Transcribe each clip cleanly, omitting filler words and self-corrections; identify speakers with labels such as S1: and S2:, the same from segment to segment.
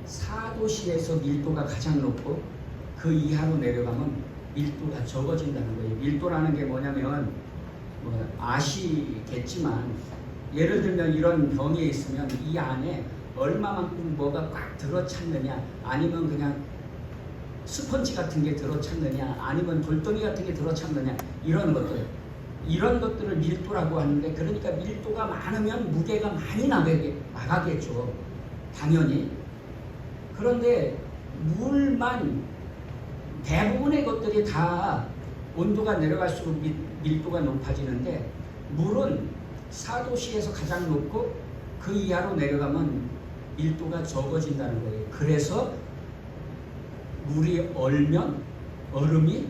S1: 4도시에서 밀도가 가장 높고 그 이하로 내려가면 밀도가 적어진다는 거예요. 밀도라는 게 뭐냐면 뭐 아시겠지만 예를 들면 이런 병에 있으면 이 안에 얼마만큼 뭐가 꽉 들어찼느냐, 아니면 그냥 스펀지 같은 게 들어찼느냐, 아니면 돌덩이 같은 게 들어찼느냐, 이런 것들을 밀도라고 하는데, 그러니까 밀도가 많으면 무게가 많이 나가겠죠, 당연히. 그런데 물만, 대부분의 것들이 다 온도가 내려갈수록 밀도가 높아지는데, 물은 4도씨에서 가장 높고 그 이하로 내려가면 밀도가 적어진다는 거예요. 그래서 물이 얼면 얼음이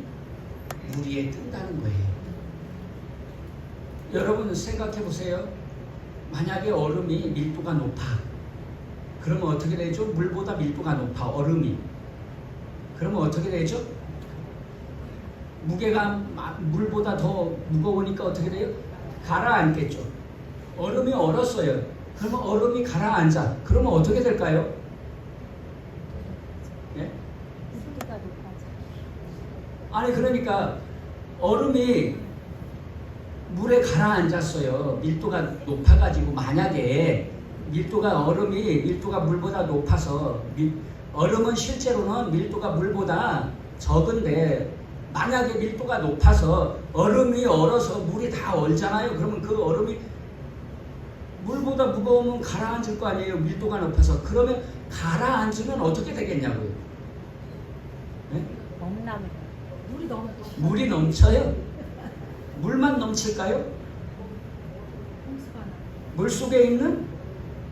S1: 물 위에 뜬다는 거예요. 여러분 생각해 보세요. 만약에 얼음이 밀도가 높아, 그러면 어떻게 되죠? 물보다 밀도가 높아, 얼음이. 그러면 어떻게 되죠? 무게가 물보다 더 무거우니까 어떻게 돼요? 가라앉겠죠. 얼음이 얼었어요. 그러면 얼음이 가라앉아. 그러면 어떻게 될까요? 예? 아니 그러니까 얼음이 물에 가라앉았어요. 밀도가 높아가지고. 만약에 밀도가 물보다 높아서, 얼음은 실제로는 밀도가 물보다 적은데, 만약에 밀도가 높아서 얼음이 얼어서 물이 다 얼잖아요. 그러면 그 얼음이 물보다 무거우면 가라앉을 거 아니에요. 밀도가 높아서. 그러면 가라앉으면 어떻게 되겠냐고요. 네? 물이 넘쳐요? 물만 넘칠까요? 물 속에 있는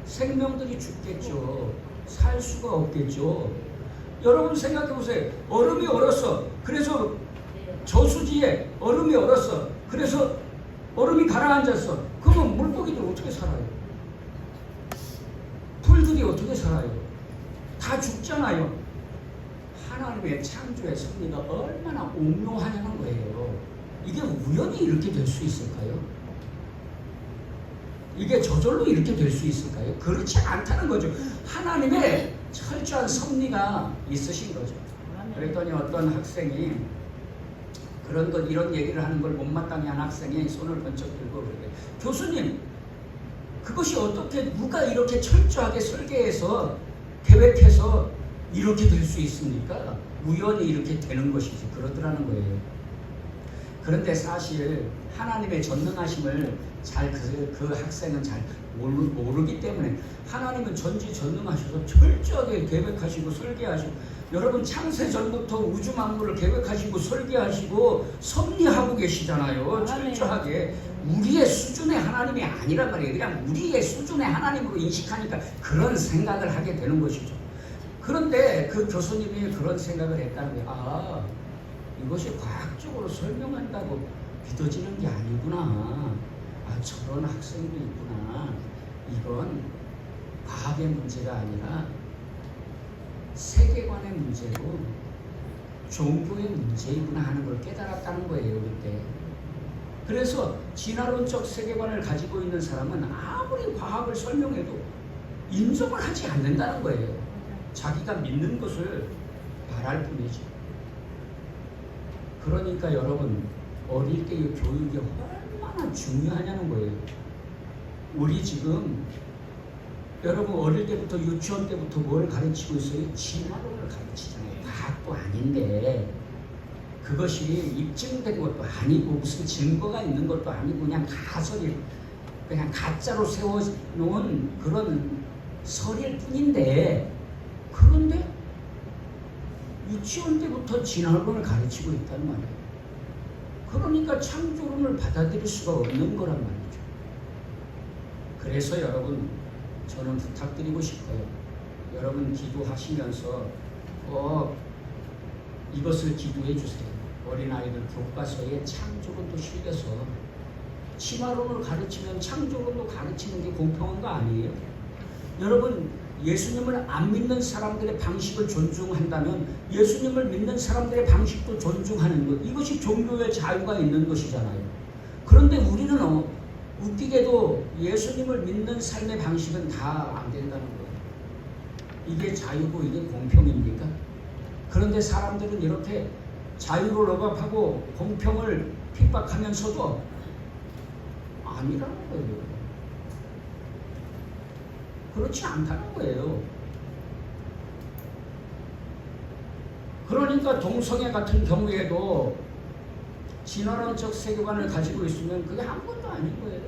S1: 생명들이 죽겠죠. 살 수가 없겠죠. 여러분 생각해 보세요. 얼음이 얼었어. 그래서 저수지에 얼음이 얼었어. 그래서 얼음이 가라앉았어. 그러면 물고기들 어떻게 살아요? 풀들이 어떻게 살아요? 다 죽잖아요. 하나님의 창조의 섭리가 얼마나 오묘하냐는 거예요. 이게 우연히 이렇게 될 수 있을까요? 이게 저절로 이렇게 될 수 있을까요? 그렇지 않다는 거죠. 하나님의 철저한 섭리가 있으신 거죠. 그랬더니 어떤 학생이 이런 얘기를 하는 걸 못마땅히 한 학생이 손을 번쩍 들고 그러게, 교수님, 그것이 어떻게, 누가 이렇게 철저하게 설계해서 계획해서 이렇게 될 수 있습니까? 우연히 이렇게 되는 것이지, 그러더라는 거예요. 그런데 사실 하나님의 전능하심을 그 학생은 잘 모르기 때문에, 하나님은 전지전능하셔서 철저하게 계획하시고 설계하시고, 여러분 창세 전부터 우주 만물을 계획하시고 설계하시고 섭리하고 계시잖아요. 철저하게. 우리의 수준의 하나님이 아니란 말이에요. 그냥 우리의 수준의 하나님으로 인식하니까 그런 생각을 하게 되는 것이죠. 그런데 그 교수님이 그런 생각을 했다는 거예요. 아, 이것이 과학적으로 설명한다고 믿어지는 게 아니구나. 아, 저런 학생도 있구나. 이건 과학의 문제가 아니라 세계관의 문제고 종교의 문제이구나 하는 걸 깨달았다는 거예요, 그때. 그래서 진화론적 세계관을 가지고 있는 사람은 아무리 과학을 설명해도 인정을 하지 않는다는 거예요. 자기가 믿는 것을 말할 뿐이죠. 그러니까 여러분, 어릴 때의 교육이 얼마나 중요하냐는 거예요. 우리 지금 여러분 어릴 때부터, 유치원 때부터 뭘 가르치고 있어요? 진화론을 가르치잖아요. 과학도 아닌데, 그것이 입증된 것도 아니고 무슨 증거가 있는 것도 아니고 그냥 가설이, 그냥 가짜로 세워놓은 그런 설일 뿐인데, 그런데 유치원 때부터 진화론을 가르치고 있단 말이에요. 그러니까 창조론을 받아들일 수가 없는 거란 말이죠. 그래서 여러분, 저는 부탁드리고 싶어요. 여러분 기도하시면서 이것을 기도해 주세요. 어린아이들 교과서에 창조론도 실려서, 진화론을 가르치면 창조론도 가르치는 게 공평한 거 아니에요? 여러분, 예수님을 안 믿는 사람들의 방식을 존중한다면 예수님을 믿는 사람들의 방식도 존중하는 것, 이것이 종교의 자유가 있는 것이잖아요. 그런데 우리는 웃기게도 예수님을 믿는 삶의 방식은 다 안 된다는 거예요. 이게 자유고 이게 공평입니까? 그런데 사람들은 이렇게 자유를 억압하고 공평을 핍박하면서도 아니라는 거예요. 그렇지 않다는 거예요. 그러니까 동성애 같은 경우에도 진화론적 세계관을 가지고 있으면 그게 아무것도 아닌 거예요.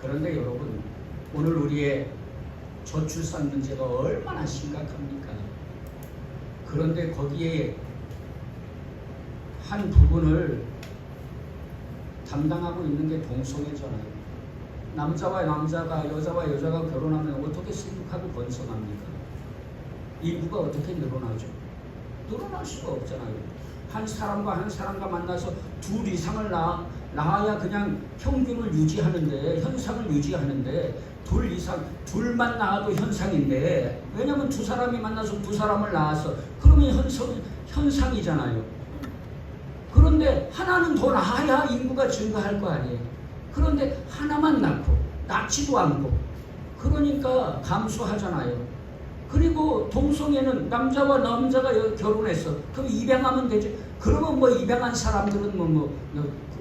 S1: 그런데 여러분, 오늘 우리의 저출산 문제가 얼마나 심각합니까? 그런데 거기에 한 부분을 담당하고 있는 게 동성애잖아요. 남자와 남자가, 여자와 여자가 결혼하면 어떻게 생육하고 번성합니까? 인구가 어떻게 늘어나죠? 늘어날 수가 없잖아요. 한 사람과 만나서 둘 이상을 낳아야 그냥 평균을 유지하는데, 현상을 유지하는데, 둘 이상, 둘만 낳아도 현상인데, 왜냐면 두 사람이 만나서 두 사람을 낳았어. 그러면 현상이잖아요. 그런데 하나는 더 낳아야 인구가 증가할 거 아니에요. 그런데 하나만 낳고 낳지도 않고 그러니까 감소하잖아요. 그리고 동성애는 남자와 남자가 결혼했어. 그럼 입양하면 되지. 그러면 뭐 입양한 사람들은 뭐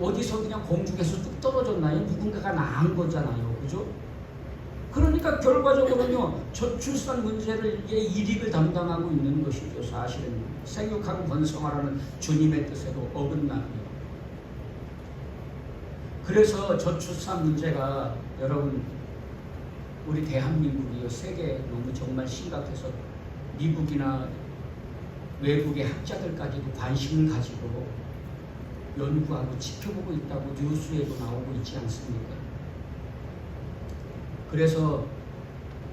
S1: 어디서 그냥 공중에서 뚝 떨어졌나요? 누군가가 낳은 거잖아요. 그죠? 그러니까 결과적으로는요, 저출산 문제를 1위를 담당하고 있는 것이죠. 사실은 생육하고 번성하라는 주님의 뜻에도 어긋나요. 그래서 저출산 문제가 여러분, 우리 대한민국이요, 세계에 너무 정말 심각해서 미국이나 외국의 학자들까지도 관심을 가지고 연구하고 지켜보고 있다고 뉴스에도 나오고 있지 않습니까? 그래서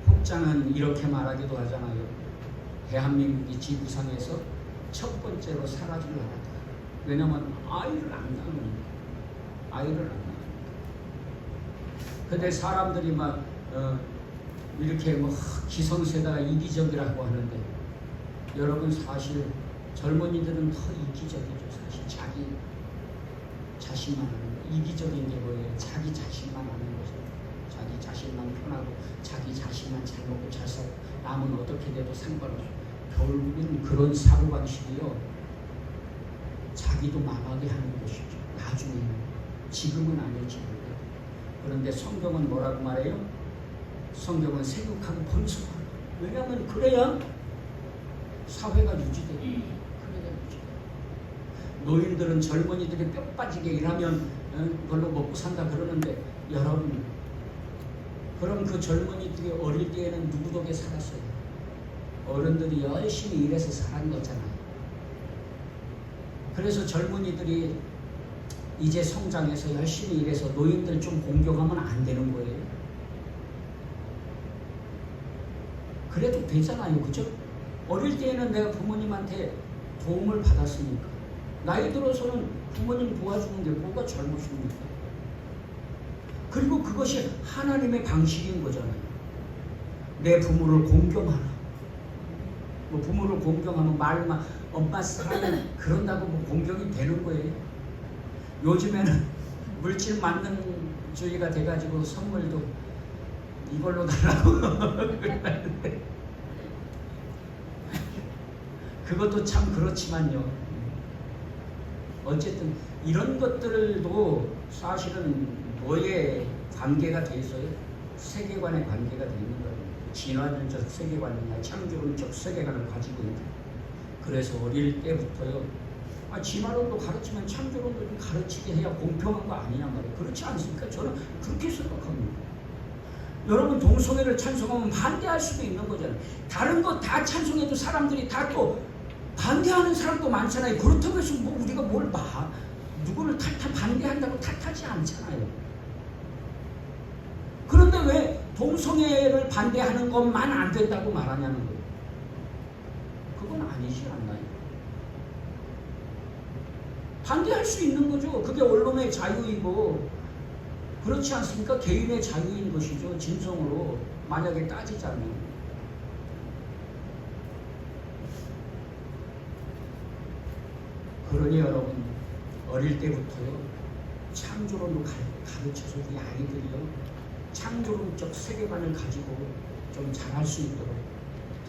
S1: 혹장은 이렇게 말하기도 하잖아요. 대한민국이 지구상에서 첫 번째로 사라질 나라다. 왜냐면 아이를 안 낳으니까. 아이를 안 낳으니까. 근데 사람들이 막 이렇게 뭐 기성세대가 이기적이라고 하는데, 여러분 사실 젊은이들은 더 이기적이죠. 사실 자기 자신만 하는 거. 이기적인 게 뭐예요? 자기 자신만 하는 거죠. 자기 자신만 편하고 자기 자신만 잘 먹고 잘 살고 남은 어떻게 돼도 상관없어. 결국은 그런 사고방식이요, 자기도 망하게 하는 것이죠. 나중에는. 지금은 아닐지 몰라요. 그런데 성경은 뭐라고 말해요? 성경은 생육하고 번성하라. 왜냐하면 그래야 사회가 유지돼요. 그래야 유지돼요. 노인들은 젊은이들이 뼈 빠지게 일하면 그걸로 먹고 산다 그러는데, 여러분, 그럼 그 젊은이들이 어릴 때에는 누구 덕에 살았어요? 어른들이 열심히 일해서 살은 거잖아요. 그래서 젊은이들이 이제 성장해서 열심히 일해서 노인들 좀 공경하면 안 되는 거예요. 그래도 되잖아요. 그죠? 어릴 때에는 내가 부모님한테 도움을 받았으니까. 나이 들어서는 부모님 도와주는 게 뭐가 잘못입니까? 그리고 그것이 하나님의 방식인 거잖아요. 내 부모를 공경하라. 뭐 부모를 공경하면 말만 엄마 사랑은 그런다고 뭐 공경이 되는 거예요. 요즘에는 물질 만능주의가 돼가지고 선물도 이걸로 달라고 그것도 참 그렇지만요. 어쨌든 이런 것들도 사실은 뭐에 관계가 돼 있어요? 세계관의 관계가 돼 있는 거예요. 진화론적 세계관이나 창조론적 세계관을 가지고 있는 거예요. 그래서 어릴 때부터요, 진화론도 가르치면 창조론도 좀 가르치게 해야 공평한 거 아니냐 말이에요. 그렇지 않습니까? 저는 그렇게 생각합니다. 여러분, 동성애를 찬송하면 반대할 수도 있는 거잖아요. 다른 거 다 찬송해도 사람들이 다 또 반대하는 사람도 많잖아요. 그렇다고 해서 뭐 우리가 뭘 봐? 누구를 반대한다고 탓하지 않잖아요. 그런데 왜 동성애를 반대하는 것만 안 된다고 말하냐는 거예요. 그건 아니지 않나요? 반대할 수 있는 거죠. 그게 언론의 자유이고, 그렇지 않습니까? 개인의 자유인 것이죠. 진성으로 만약에 따지자면. 그러니 여러분, 어릴 때부터요, 창조론도 가르쳐서 우리 아이들이요, 창조론적 세계관을 가지고 좀 잘할 수 있도록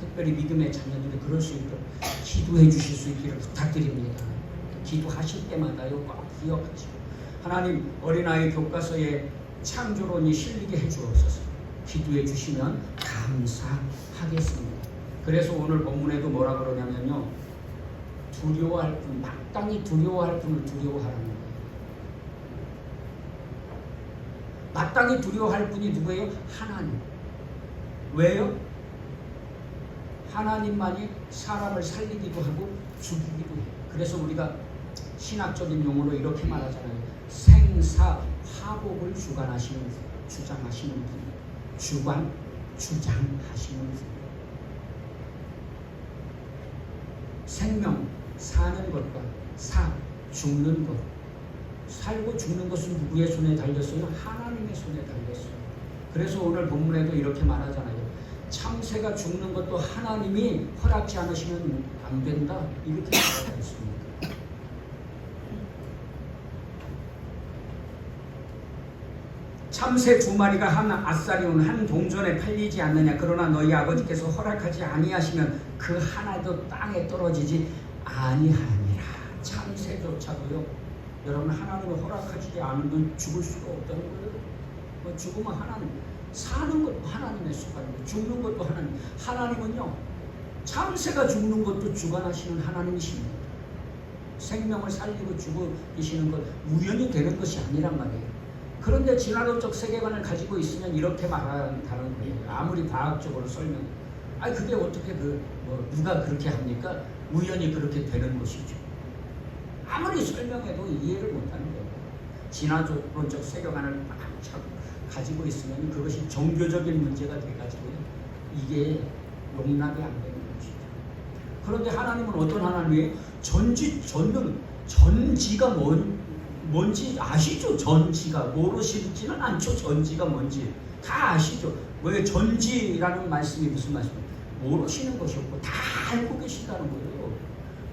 S1: 특별히 믿음의 자녀들이 그럴 수 있도록 기도해 주실 수 있기를 부탁드립니다. 기도하실 때마다요 꼭 기억하시고 하나님 어린아이 교과서에 창조론이 실리게 해주옵소서. 기도해 주시면 감사하겠습니다. 그래서 오늘 본문에도 뭐라 그러냐면요, 두려워할 분, 마땅히 두려워할 분을 두려워하라는 거예요. 마땅히 두려워할 분이 누구예요? 하나님. 왜요? 하나님만이 사람을 살리기도 하고 죽이기도 해요. 그래서 우리가 신학적인 용어로 이렇게 말하잖아요. 생사화복을 주장하시는 분, 주장하시는 분. 생명, 사는 것과 죽는 것. 살고 죽는 것은 누구의 손에 달렸어요? 하나님의 손에 달렸어요. 그래서 오늘 본문에도 이렇게 말하잖아요. 참새가 죽는 것도 하나님이 허락지 않으시면 안 된다. 이렇게 말하고 있습니다. 참새 2마리가 한 아싸리온 한 동전에 팔리지 않느냐. 그러나 너희 아버지께서 허락하지 아니하시면 그 하나도 땅에 떨어지지 아니하니라. 참새조차도요, 여러분, 하나님을 허락하지 않으면 죽을 수가 없다는 거예요. 죽으면 하나님, 사는 것도 하나님의 수반이고 죽는 것도 하나님. 하나님은요, 참새가 죽는 것도 주관하시는 하나님이십니다. 생명을 살리고 죽이시는 것 우연히 되는 것이 아니란 말이에요. 그런데 진화론적 세계관을 가지고 있으면 이렇게 말한다는 거예요. 아무리 과학적으로 설명, 그게 어떻게 누가 그렇게 합니까? 우연히 그렇게 되는 것이죠. 아무리 설명해도 이해를 못하는 거예요. 진화론적 세계관을 가지고 있으면 그것이 종교적인 문제가 돼가지고요, 이게 용납이 안 되는 것이죠. 그런데 하나님은 어떤 하나님이에요? 전지가 뭔지 아시죠? 전지가 모르시지는 않죠. 전지가 뭔지 다 아시죠? 왜 전지라는 말씀이 무슨 말씀이에요? 모르시는 것이 없고 다 알고 계신다는 거예요.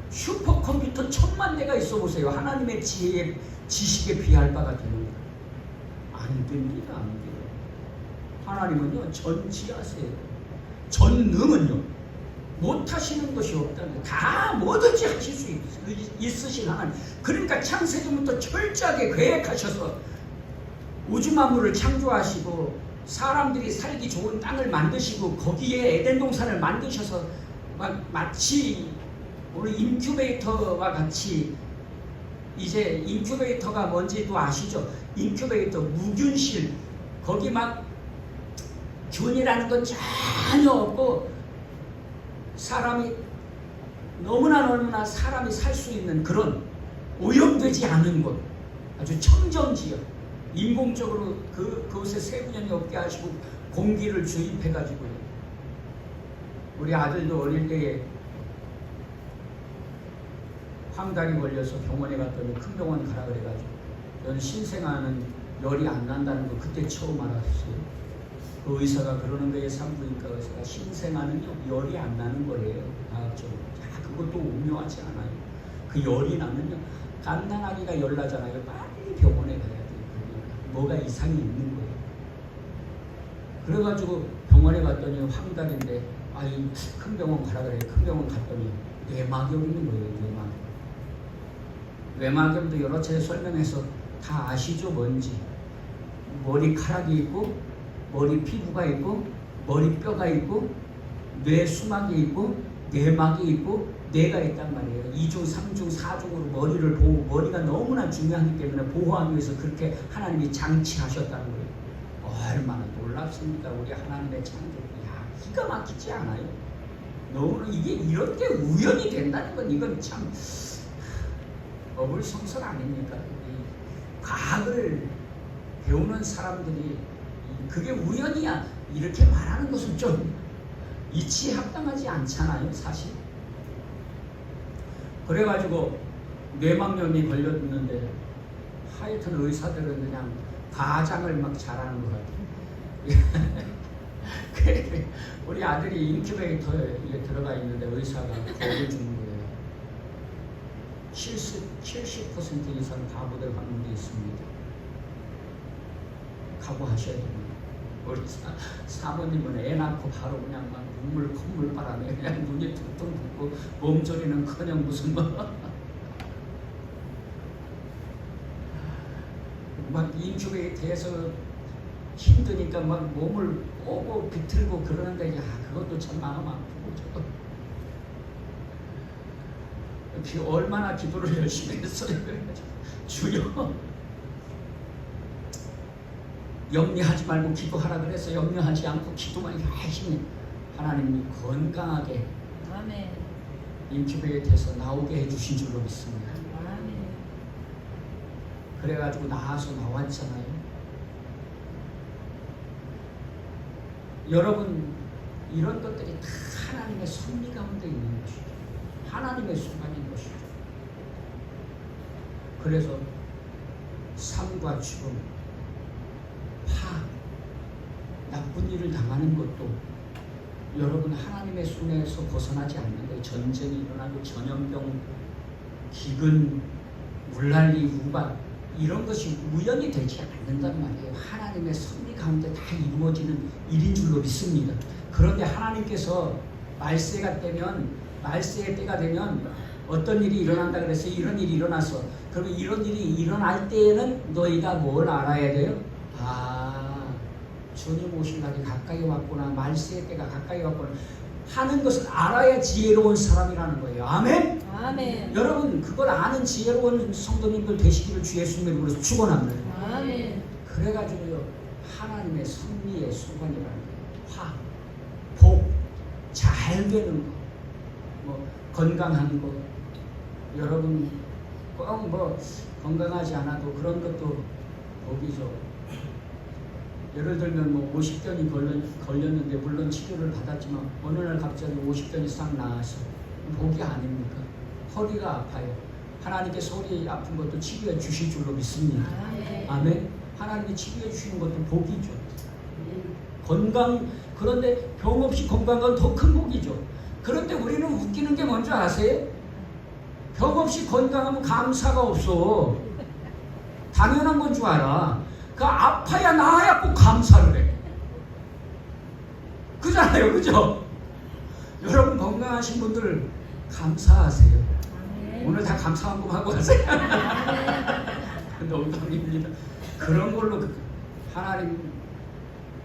S1: 슈퍼컴퓨터 1000만 대가 있어 보세요. 하나님의 지혜에, 지식에 비할 바가 되는 거예요. 안 됩니다. 안 돼요. 하나님은요, 전지하세요. 전능은요, 못하시는 것이 없다는 거예요. 다 뭐든지 하실 수 있으신 하나님. 그러니까 창세전부터 철저하게 계획하셔서 우주 만물을 창조하시고 사람들이 살기 좋은 땅을 만드시고 거기에 에덴 동산을 만드셔서 마치 우리 인큐베이터와 같이, 이제 인큐베이터가 뭔지도 아시죠? 인큐베이터, 무균실, 거기 막 균이라는 건 전혀 없고 사람이 너무나 사람이 살 수 있는 그런 오염되지 않은 곳, 아주 청정지역, 인공적으로 그곳에 세균이 없게 하시고 공기를 주입해가지고요. 우리 아들도 어릴 때에 황달이 걸려서 병원에 갔더니 큰 병원 가라 그래가지고, 넌 신생아는 열이 안 난다는 거 그때 처음 알았어요. 그 의사가 그러는 거예요. 산부인과 의사가. 신생아는요, 열이 안 나는 거예요. 과학적으로. 그것도 오묘하지 않아요. 그 열이 나면요, 갓난아기가 열 나잖아요. 빨리 병원에 가야 돼요. 뭐가 이상이 있는 거예요. 그래가지고 병원에 갔더니 황달인데, 큰 병원 가라 그래요. 큰 병원 갔더니 뇌막염 있는 거예요. 뇌막염도 여러 차례 설명해서 다 아시죠? 뭔지. 머리카락이 있고, 머리 피부가 있고, 머리뼈가 있고, 뇌 수막이 있고, 뇌막이 있고, 뇌가 있단 말이에요. 2중, 3중, 4중으로 머리를 보호, 머리가 너무나 중요하기 때문에 보호하기 위해서 그렇게 하나님이 장치하셨다는 거예요. 얼마나 놀랍습니까? 우리 하나님의 창조. 기가 막히지 않아요? 너무 이게 이런 게 우연히 된다는 건 이건 참 어불성설 아닙니까? 과학을 배우는 사람들이 그게 우연이야 이렇게 말하는 것은 좀 이치에 합당하지 않잖아요, 사실. 그래가지고 뇌막염이 걸렸는데 하여튼 의사들은 그냥 과장을 막 잘하는 것 같아요. 우리 아들이 인큐베이터에 들어가 있는데 의사가 겁을 주는 거예요. 70% 이상 바보들 확률이 있습니다. 각오하셔야 됩니다. 우리 사모님은 애 낳고 바로 그냥 막 눈물 콧물 바람에 그냥 눈이 퉁퉁 붓고 몸조리는커녕 무슨 막 인중에 대해서 힘드니까 막 몸을 꼬고 비틀고 그러는데, 야, 그것도 참 마음 아프고 얼마나 기도를 열심히 했어요. 주여, 염려하지 말고 기도하라 그래서 염려하지 않고 기도만 열심히, 하나님이 건강하게
S2: 아멘.
S1: 인큐베이터에서 나오게 해주신 줄로 믿습니다.
S2: 아멘.
S1: 그래가지고 나와서 나왔잖아요. 여러분, 이런 것들이 다 하나님의 섭리 가운데 있는 것이죠. 하나님의 순간인 것이죠. 그래서 삶과 죽음, 나쁜 일을 당하는 것도 여러분 하나님의 손에서 벗어나지 않는 거예요. 전쟁이 일어나고 전염병, 기근, 물난리, 우박, 이런 것이 우연이 되지 않는단 말이에요. 하나님의 섭리 가운데 다 이루어지는 일인 줄로 믿습니다. 그런데 하나님께서 말세가 말세의 때가 되면 어떤 일이 일어난다 그래서 이런 일이 일어났어. 그러면 이런 일이 일어날 때에는 너희가 뭘 알아야 돼요? 주님 오실 날이 가까이 왔구나, 말세의 때가 가까이 왔구나 하는 것을 알아야 지혜로운 사람이라는 거예요. 아멘?
S2: 아멘.
S1: 여러분, 그걸 아는 지혜로운 성도님들 되시기를 주 예수님의 이름으로 축원합니다.
S2: 아멘.
S1: 그래가지고요, 하나님의 섭리의 순간이라는 거예요. 복, 잘 되는 거, 뭐 건강한 거. 여러분 꼭 건강하지 않아도 그런 것도 복이죠. 예를 들면 50견이 걸렸는데 물론 치료를 받았지만 어느 날 갑자기 50견이 싹 나았어. 복이 아닙니까? 허리가 아파요. 하나님께서 허리 아픈 것도 치료해 주실 줄로 믿습니다. 아멘. 하나님이 치료해 주시는 것도 복이죠. 건강, 그런데 병 없이 건강은 더 큰 복이죠. 그런데 우리는 웃기는 게 뭔지 아세요? 병 없이 건강하면 감사가 없어. 당연한 건 줄 알아. 그 아파야 나아야 꼭 감사를 해. 그잖아요, 그죠? 여러분 건강하신 분들 감사하세요. 오늘 다 감사 한번 하고 가세요. 농담입니다. 그런 걸로 하나님의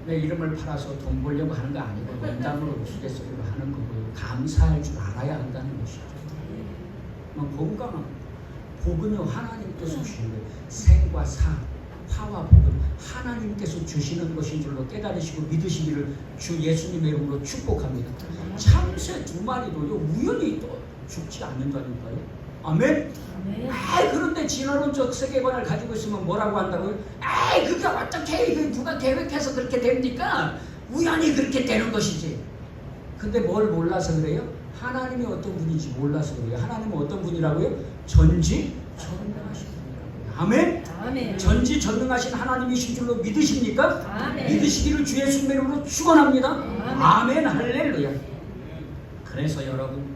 S1: 이름을 팔아서 돈 벌려고 하는 거 아니고 농담으로 우스갯소리로 하는 거고요. 감사할 줄 알아야 한다는 것이죠. 건강한 복은요, 하나님께서 주시는 거예요. 생과 사, 화와 복은 하나님께서 주시는 것인 줄로 깨달으시고 믿으시기를 주 예수님의 이름으로 축복합니다. 참새 2마리도요 우연히 또 죽지 않는다니까요. 아멘? 그런데 진화론적 세계관을 가지고 있으면 뭐라고 한다고요? 그게 어떻게 누가 계획해서 그렇게 됩니까? 우연히 그렇게 되는 것이지. 근데 뭘 몰라서 그래요? 하나님이 어떤 분인지 몰라서 그래요. 하나님은 어떤 분이라고요? 전지전능하신 분이라고요. 아멘?
S2: 아멘.
S1: 전지전능하신 하나님이신 줄로 믿으십니까?
S2: 아멘.
S1: 믿으시기를 주 예수님의 이름으로 축원합니다.
S2: 아멘.
S1: 아멘. 할렐루야. 그래서 여러분,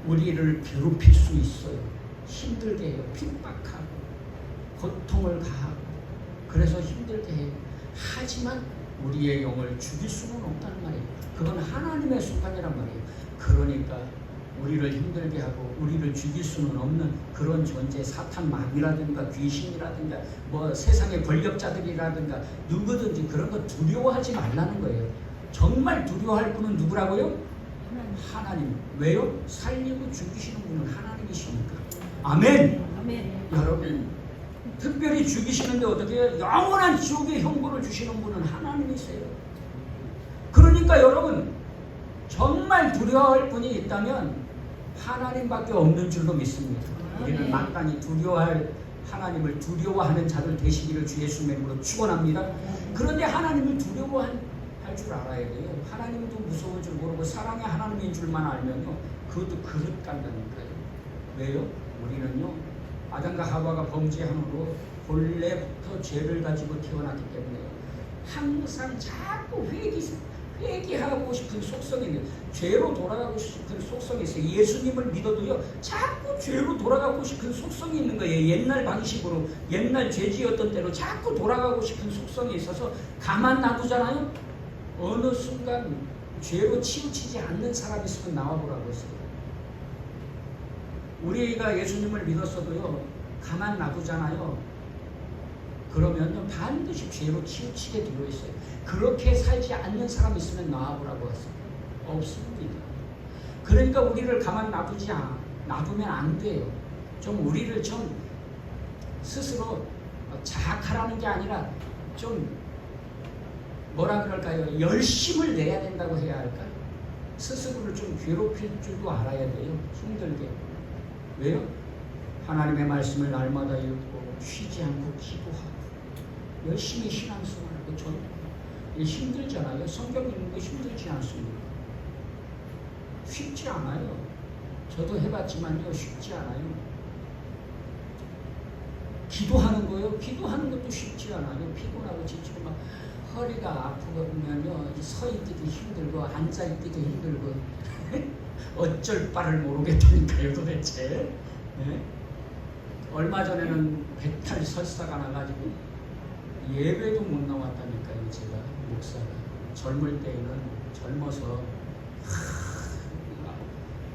S1: 우리를 괴롭힐 수 있어요. 힘들게 해요. 핍박하고 고통을 가하고 그래서 힘들게 해요. 하지만 우리의 영을 죽일 수는 없다는 말이에요. 그건 하나님의 순간이란 말이에요. 그러니까 우리를 힘들게 하고 우리를 죽일 수는 없는 그런 존재, 사탄 마귀라든가 귀신이라든가 세상의 권력자들이라든가 누구든지 그런 거 두려워하지 말라는 거예요. 정말 두려워할 분은 누구라고요? 하나님. 왜요? 살리고 죽이시는 분은 하나님이시니까. 아멘.
S2: 아멘.
S1: 여러분, 특별히 죽이시는데 어떻게 해요? 영원한 지옥의 형벌을 주시는 분은 하나님이세요. 그러니까 여러분, 정말 두려워할 분이 있다면 하나님밖에 없는 줄로 믿습니다. 우리는 마땅히 두려워할 하나님을 두려워하는 자들 되시기를 주 예수님의 이름으로 축원합니다. 그런데 하나님을 두려워할 줄 알아야 돼요. 하나님도 무서운 줄 모르고 사랑의 하나님인 줄만 알면요, 그것도 그릇 간다니까요. 왜요? 우리는요, 아담과 하와가 범죄함으로 본래부터 죄를 가지고 태어났기 때문에 항상 자꾸 회개하고 싶은 속성이 있는, 죄로 돌아가고 싶은 속성이 있어요. 예수님을 믿어도요, 자꾸 죄로 돌아가고 싶은 속성이 있는 거예요. 옛날 방식으로, 옛날 죄지었던 대로 자꾸 돌아가고 싶은 속성이 있어서 가만 놔두잖아요. 어느 순간 죄로 치우치지 않는 사람이 있으면 나와보라고 했어요. 우리가 예수님을 믿었어도요, 가만 놔두잖아요. 그러면 반드시 죄로 치우치게 되어 있어요. 그렇게 살지 않는 사람이 있으면 나와보라고 했어요. 없습니다. 그러니까 우리를 가만 놔두면 안 돼요. 좀 우리를 좀 스스로 자학하라는 게 아니라 좀 뭐라 그럴까요? 열심을 내야 된다고 해야 할까요? 스스로를 좀 괴롭힐 줄도 알아야 돼요. 힘들게. 왜요? 하나님의 말씀을 날마다 읽고 쉬지 않고 기도하고 열심히 신앙생활하고 전 힘들잖아요. 성경 읽는 거 힘들지 않습니다. 쉽지 않아요. 저도 해봤지만요, 쉽지 않아요. 기도하는 거요, 기도하는 것도 쉽지 않아요. 피곤하고 지치고 막 허리가 아프면요, 서 있기도 힘들고 앉아 있기도 힘들고 어쩔 바를 모르겠다니까요, 도대체. 네? 얼마 전에는 배탈 설사가 나가지고 예배도 못 나왔다니까요. 제가 목사가 젊을 때에는 젊어서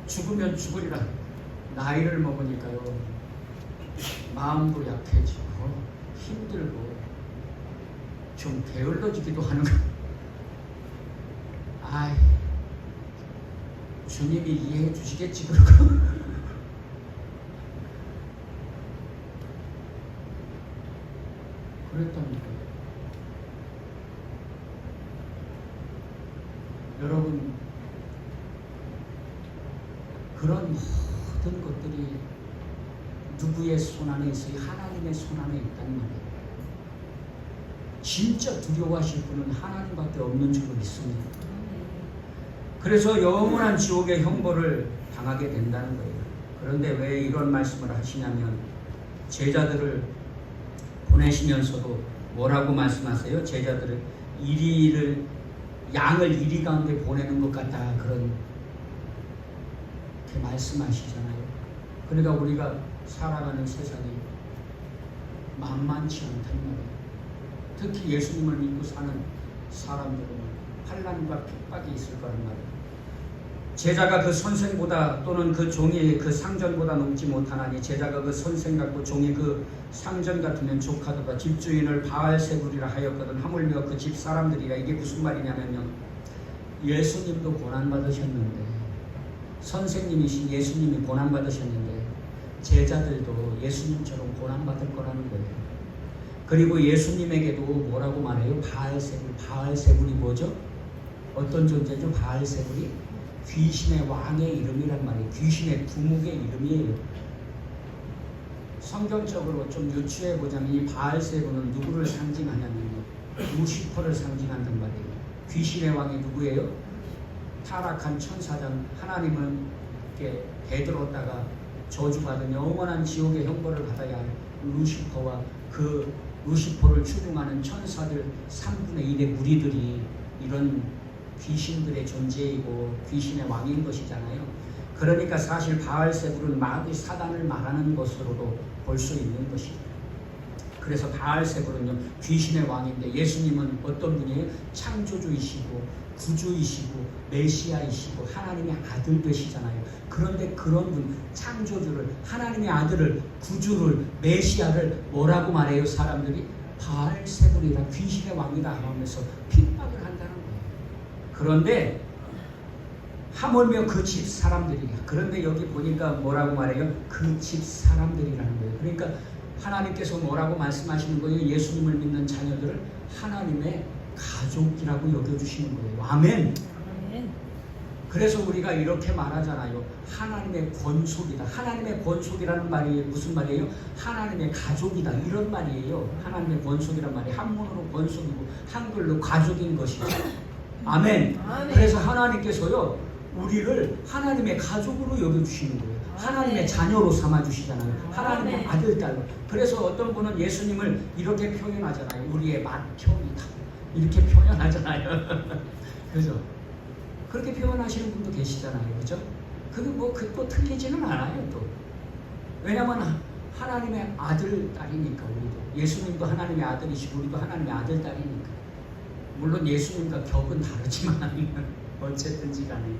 S1: 죽으면 죽으리라. 나이를 먹으니까요, 마음도 약해지고 힘들고 좀 게을러지기도 하는 거. 아이, 주님이 이해해 주시겠지 그러고. 그랬답니다. 여러분, 그런 모든 것들이 누구의 손 안에 있어요? 하나님의 손 안에 있단 말이에요. 진짜 두려워하실 분은 하나님밖에 없는 줄로 믿습니다. 그래서 영원한 지옥의 형벌을 당하게 된다는 거예요. 그런데 왜 이런 말씀을 하시냐면, 제자들을 보내시면서도 뭐라고 말씀하세요? 제자들을 양을 이리 가운데 보내는 것 같다, 그런 그 말씀하시잖아요. 그러니까 우리가 살아가는 세상이 만만치 않단 말이에요. 특히 예수님을 믿고 사는 사람들은 환난과 핍박이 있을 거란 말이에요. 제자가 그 선생보다 또는 그 종이 그 상전보다 높지 못하나니, 제자가 그 선생 같고 종이 그 상전 같으면 족하도다. 집주인을 바알세불이라 하였거든. 하물며 그 집 사람들이라. 이게 무슨 말이냐면요, 예수님도 고난받으셨는데, 선생님이신 예수님이 고난받으셨는데 제자들도 예수님처럼 고난받을 거라는 거예요. 그리고 예수님에게도 뭐라고 말해요? 바알세불. 바알세불이 뭐죠? 어떤 존재죠? 바알세불이 귀신의 왕의 이름이란 말이에요. 귀신의 두목의 이름이에요. 성경적으로 좀 유추해 보자면 이 바알세불은 누구를 상징하냐면요, 루시퍼를 상징한단 말이에요. 귀신의 왕이 누구예요? 타락한 천사장, 하나님을 이렇게 대들었다가 저주받은 영원한 지옥의 형벌을 받아야 할 루시퍼와 그 루시퍼를 추종하는 천사들 3분의 1의 무리들이 이런 귀신들의 존재이고 귀신의 왕인 것이잖아요. 그러니까 사실 바알세불은 마귀 사단을 말하는 것으로도 볼 수 있는 것이죠. 그래서 바알세불은요, 귀신의 왕인데, 예수님은 어떤 분이에요? 창조주이시고 구주이시고 메시아이시고 하나님의 아들 되시잖아요. 그런데 그런 분, 창조주를, 하나님의 아들을, 구주를, 메시아를 뭐라고 말해요? 사람들이 바알세불이라, 귀신의 왕이다 하면서 핍박을 한다는 거예요. 그런데 하물며 그 집 사람들이야. 그런데 여기 보니까 뭐라고 말해요? 그 집 사람들이라는 거예요. 그러니까 하나님께서 뭐라고 말씀하시는 거예요? 예수님을 믿는 자녀들을 하나님의 가족이라고 여겨주시는 거예요. 아멘. 그래서 우리가 이렇게 말하잖아요. 하나님의 권속이다. 하나님의 권속이라는 말이 무슨 말이에요? 하나님의 가족이다, 이런 말이에요. 하나님의 권속이란 말이 한문으로 권속이고 한글로 가족인 것이죠. 아멘. 아멘. 그래서 하나님께서요, 우리를 하나님의 가족으로 여겨주시는 거예요. 하나님의 자녀로 삼아주시잖아요. 하나님의 아들, 딸로. 그래서 어떤 분은 예수님을 이렇게 표현하잖아요. 우리의 맏형이다, 이렇게 표현하잖아요. 그죠? 그렇게 표현하시는 분도 계시잖아요. 그죠? 그게 뭐 그거 틀리지는 않아요. 또 왜냐면 하나님의 아들 딸이니까. 우리도 예수님도 하나님의 아들이시고 우리도 하나님의 아들 딸이니까. 물론 예수님과 격은 다르지만 어쨌든지 간에.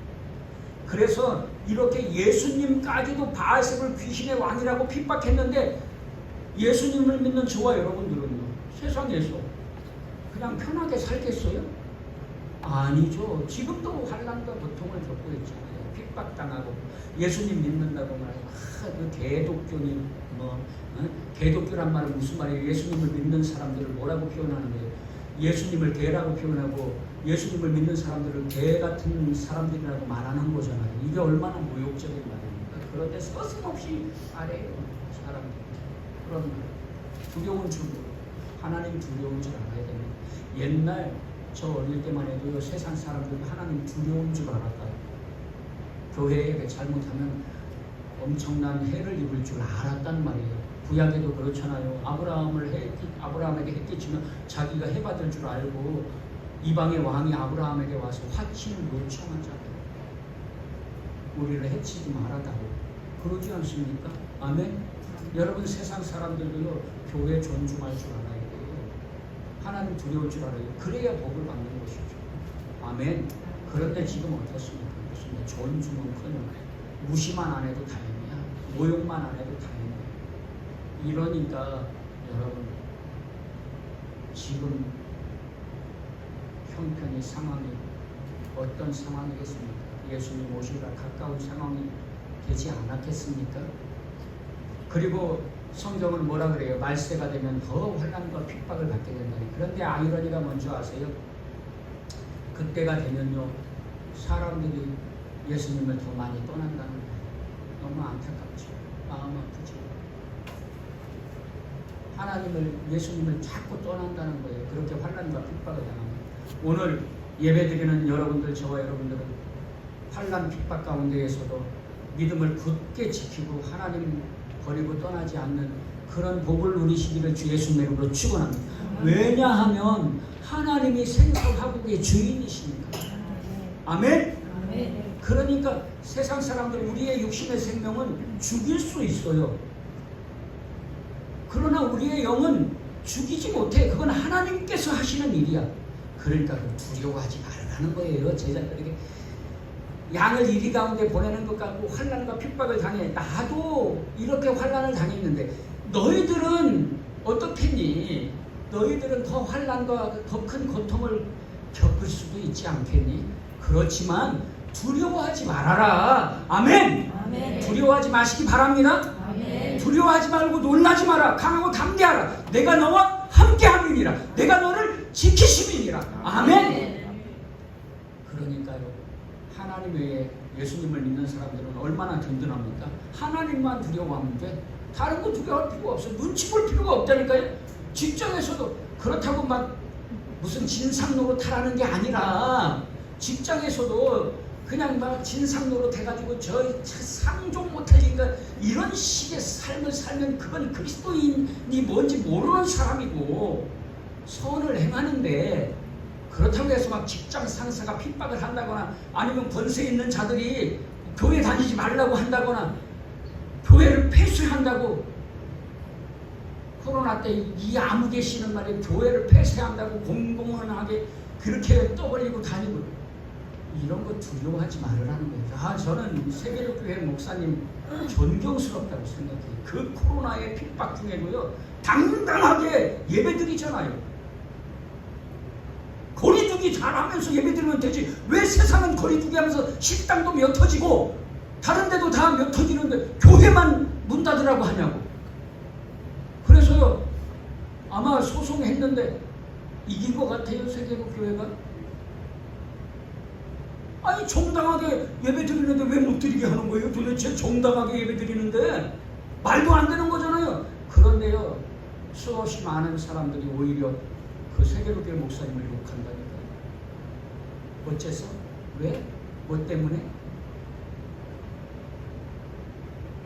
S1: 그래서 이렇게 예수님까지도 바알세불 귀신의 왕이라고 핍박했는데 예수님을 믿는 저와 여러분들은요, 세상에서 그냥 편하게 살겠어요? 아니죠. 지금도 환난과 고통을 겪고 있잖아요. 핍박당하고 예수님 믿는다고 말하고 그 개독교니 개독교란 말은 무슨 말이에요? 예수님을 믿는 사람들을 뭐라고 표현하는 거예요? 예수님을 개라고 표현하고 예수님을 믿는 사람들을 개 같은 사람들이라고 말하는 거잖아요. 이게 얼마나 모욕적인 말입니까? 그런데 서슴없이 말해요, 사람들. 그런 두려운 줄 모르고 하나님 두려운 줄 알아야 됩니다. 옛날 저 어릴 때만 해도 세상 사람들이 하나님 두려운 줄 알았다. 교회에 잘못하면 엄청난 해를 입을 줄 알았단 말이에요. 구약에도 그렇잖아요. 아브라함에게 해 끼치면 자기가 해받을 줄 알고 이방의 왕이 아브라함에게 와서 화친을 요청하잖아요. 우리를 해치지 말아다오. 그러지 않습니까? 아멘? 여러분 세상 사람들도요, 교회 존중할 줄 알아야 돼요. 하나님 두려울 줄 알아요. 그래야 복을 받는 것이죠. 아멘? 그런데 지금 어떻습니까? 그렇습니다. 존중은커녕 무시만 안 해도 다행이야. 모욕만 안 해도 다행이야. 이러니까 여러분 지금 형편이 상황이 어떤 상황이겠습니까? 예수님 오시기가 가까운 상황이 되지 않았겠습니까? 그리고 성경은 뭐라 그래요? 말세가 되면 더 환난과 핍박을 받게 된다니. 그런데 아이러니가 뭔지 아세요? 그때가 되면요, 사람들이 예수님을 더 많이 떠난다는 거예요. 너무 안타깝죠. 마음 아프죠. 하나님을, 예수님을 자꾸 떠난다는 거예요. 그렇게 환난과 핍박을 당합니다. 오늘 예배드리는 여러분들, 저와 여러분들은 환난 핍박 가운데에서도 믿음을 굳게 지키고 하나님 버리고 떠나지 않는 그런 복을 누리시기를 주 예수님의 이름으로 축원합니다. 왜냐하면 하나님이 생사화국의 주인이시니까. 아멘? 그러니까 세상 사람들 우리의 육신의 생명은 죽일 수 있어요. 그러나 우리의 영은 죽이지 못해. 그건 하나님께서 하시는 일이야. 그러니까 두려워하지 말라는 거예요. 제자들에게 양을 이리 가운데 보내는 것 같고 환난과 핍박을 당해. 나도 이렇게 환난을 당했는데 너희들은 어떻겠니? 너희들은 더 환난과 더 큰 고통을 겪을 수도 있지 않겠니? 그렇지만 두려워하지 말아라. 아멘.
S2: 아멘.
S1: 두려워하지 마시기 바랍니다.
S2: 아멘.
S1: 두려워하지 말고 놀라지 마라. 강하고 담대하라. 내가 너와 함께함이니라. 내가 너를 지키심이니라. 아멘. 그러니까요, 하나님 외에 예수님을 믿는 사람들은 얼마나 든든합니까? 하나님만 두려워하면 돼. 다른 거 두려워할 필요가 없어. 눈치 볼 필요가 없다니까요. 직장에서도 그렇다고 막 무슨 진상 노릇하라는 게 아니라 직장에서도 그냥 막 진상 노릇 해가지고 저 상종 못할 인간 이런 식의 삶을 살면 그건 그리스도인이 뭔지 모르는 사람이고 선을 행하는데, 그렇다고 해서 막 직장 상사가 핍박을 한다거나 아니면 권세 있는 자들이 교회 다니지 말라고 한다거나 교회를 폐쇄한다고, 코로나 때 이 아무개 씨는 말이에요, 교회를 폐쇄한다고 공공연하게 그렇게 떠벌리고 다니고, 이런 거 두려워하지 말으라는 거예요. 저는 세계적교회 목사님 존경스럽다고 생각해요. 그 코로나의 핍박 중에도요, 당당하게 예배드리잖아요. 거리두기 잘하면서 예배드리면 되지. 왜 세상은 거리두기 하면서 식당도 몇 터지고 다른 데도 다 몇 터지는데 교회만 문 닫으라고 하냐고. 그래서요, 아마 소송했는데 이긴 것 같아요, 세계적교회가. 아니 정당하게 예배 드리는데 왜 못 드리게 하는 거예요? 도대체 정당하게 예배 드리는데 말도 안 되는 거잖아요. 그런데요, 수없이 많은 사람들이 오히려 그 세계교회 목사님을 욕한다니까요. 어째서? 왜? 뭐 때문에?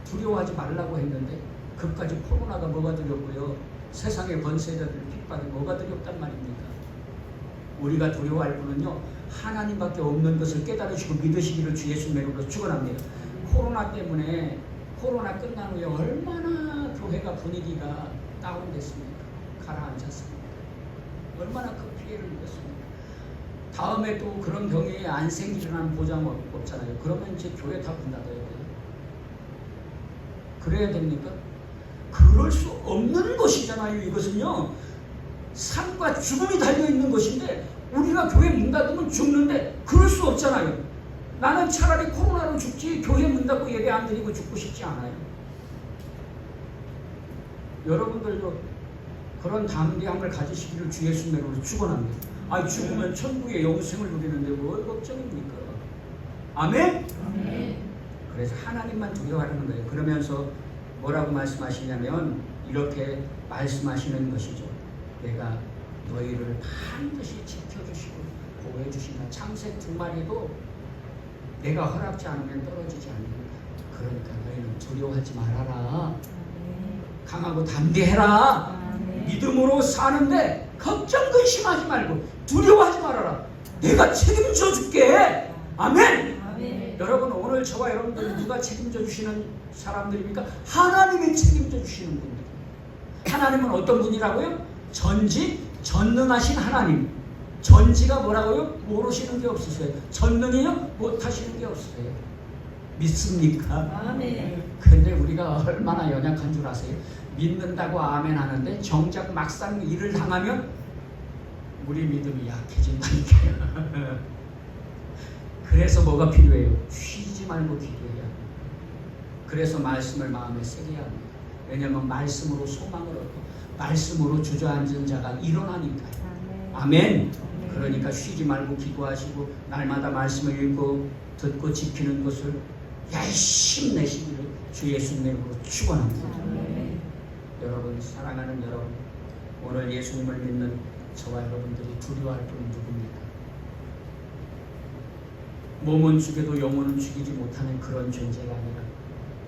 S1: 두려워하지 말라고 했는데 그까지 코로나가 뭐가 두렵고요, 세상의 권세자들 핍박이 뭐가 두렵단 말입니까? 우리가 두려워할 분은요 하나님밖에 없는 것을 깨달으시고 믿으시기를 주 예수 이름으로 축원합니다. 코로나 때문에 코로나 끝난 후에 얼마나 교회가 분위기가 다운됐습니까? 가라앉았습니까? 얼마나 큰 피해를 입었습니까? 다음에 또 그런 병이 안 생기려는 보장 없잖아요. 그러면 이제 교회 다 문 닫아야 돼요. 그래야 됩니까? 그럴 수 없는 것이잖아요. 이것은요 삶과 죽음이 달려있는 것인데 우리가 교회 문 닫으면 죽는데 그럴 수 없잖아요. 나는 차라리 코로나로 죽지 교회 문 닫고 예배 안 드리고 죽고 싶지 않아요. 여러분들도 그런 담대함을 가지시기를 주 예수 이름으로 축원합니다. 아니 죽으면 천국의 영생을 누리는데 뭘 걱정입니까? 아멘?
S2: 아멘.
S1: 그래서 하나님만 두려워하는 거예요. 그러면서 뭐라고 말씀하시냐면 이렇게 말씀하시는 것이죠. 내가 너희를 반드시 지켜주시고 보호해주신다. 창새 2마리도 내가 허락지 않으면 떨어지지 않는다. 그러니까 너희는 두려워하지 말아라. 강하고 담대해라. 믿음으로 사는데 걱정 근심하지 말고 두려워하지 말아라. 내가 책임져 줄게. 아멘.
S2: 아멘.
S1: 여러분 오늘 저와 여러분들 누가 책임져 주시는 사람들입니까? 하나님이 책임져 주시는 분들. 하나님은 어떤 분이라고요? 전지 전능하신 하나님. 전지가 뭐라고요? 모르시는 게 없으세요. 전능이요? 못하시는 게 없으세요. 믿습니까?
S2: 아멘.
S1: 근데 우리가 얼마나 연약한 줄 아세요? 믿는다고 아멘 하는데 정작 막상 일을 당하면 우리 믿음이 약해진다니까요. 그래서 뭐가 필요해요? 쉬지 말고 기도해야 합니다. 그래서 말씀을 마음에 새겨야 합니다. 왜냐하면 말씀으로 소망을 얻고 말씀으로 주저앉은 자가 일어나니까요. 아멘. 그러니까 쉬지 말고 기도하시고 날마다 말씀을 읽고 듣고 지키는 것을 열심히 내시기를 주 예수님 이름으로 축원합니다. 여러분 사랑하는 여러분 오늘 예수님을 믿는 저와 여러분들이 두려워할 분은 누굽니까? 몸은 죽여도 영혼은 죽이지 못하는 그런 존재가 아니라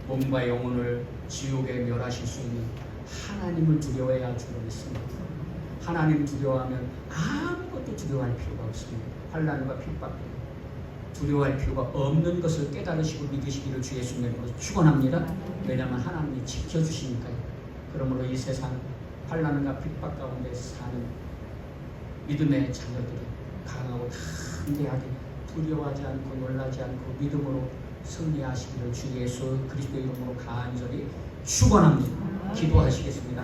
S1: 몸과 영혼을 지옥에 멸하실 수 있는 하나님을 두려워해야 주로 믿습니다. 하나님 두려워하면 아무것도 두려워할 필요가 없습니다. 환난과 핍박 두려워할 필요가 없는 것을 깨달으시고 믿으시기를 주 예수님으로 축원합니다. 왜냐하면 하나님이 지켜주시니까요. 그러므로 이 세상 환난과 핍박 가운데 사는 믿음의 자녀들이 강하고 담대하게 두려워하지 않고 놀라지 않고 믿음으로 승리하시기를 주 예수 그리스도 이름으로 간절히 축원합니다. 기도하시겠습니다.